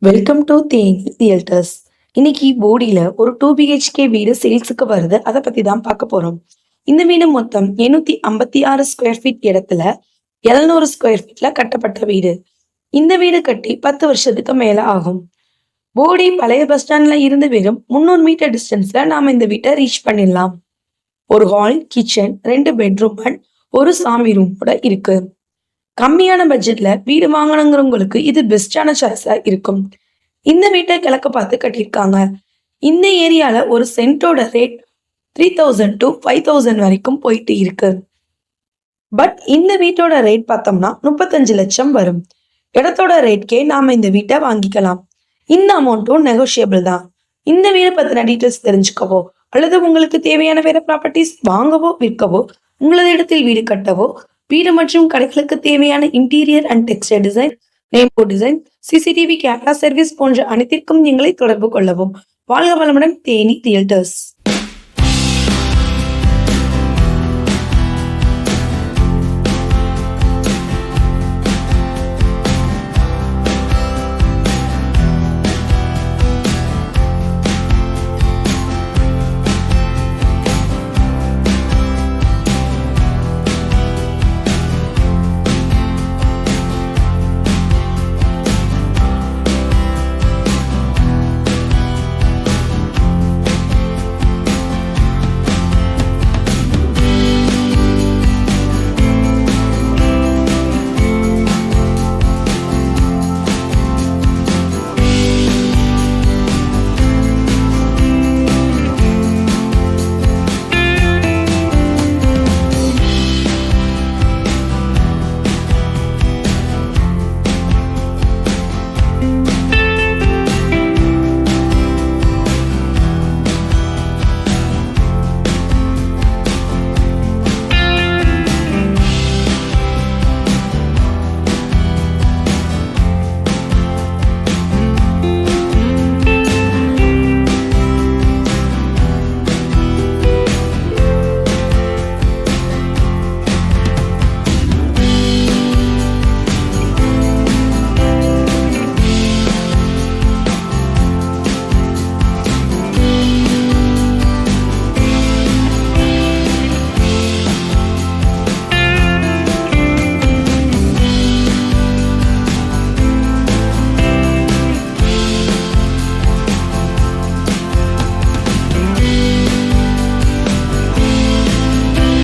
Welcome to Theni realtors. இன்னைக்கு போடியில ஒரு 2 BHK வீடு சேல்ஸுக்கு வருது. அதை பத்தி தான் பார்க்க போறோம். இந்த வீடு மொத்தம் 856 ஸ்கொயர் ஃபீட் இடத்துல 700 ஸ்கொயர் ஃபீட்ல கட்டப்பட்ட வீடு. இந்த வீடு கட்டி 10 வருஷத்துக்கு மேல ஆகும். போடி பழைய பஸ் ஸ்டாண்ட்ல இருந்து வெறும் 300 மீட்டர் டிஸ்டன்ஸ்ல நாம இந்த வீட்டை ரீச் பண்ணிடலாம். ஒரு ஹால், கிச்சன், 2 பெட்ரூம் அண்ட் ஒரு சாமி ரூம் கூட இருக்கு. கம்மியான பட்ஜெட்ல வீடு வாங்கணுங்கிறவங்களுக்கு இது பெஸ்டான சாய்ஸா இருக்கும். இந்த வீட்டை கிழக்கு பார்த்து கட்டியிருக்காங்க. இந்த ஏரியால ஒரு சென்ட்டோட ரேட் 3000 to 5000 வரைக்கும் போயிட்டு இருக்கு. பட் இந்த வீட்டோட ரேட் பார்த்தோம்னா 35 லட்சம் வரும். இடத்தோட ரேட்கே நாம இந்த வீட்டை வாங்கிக்கலாம். இந்த அமௌண்ட்டும் நெகோஷியபிள் தான். இந்த வீடு பத்தின டீட்டெயில்ஸ் தெரிஞ்சுக்கவோ அல்லது உங்களுக்கு தேவையான வேற ப்ராப்பர்ட்டிஸ் வாங்கவோ விற்கவோ, உங்களது இடத்தில் வீடு கட்டவோ, வீடு மற்றும் கடைகளுக்கு தேவையான interior and textile design, name board design, CCTV camera service போன்ற அனைத்திற்கும் எங்களை தொடர்பு கொள்ளவும். வாழ்க வளமுடன், தேனி ரியல்டர்ஸ்.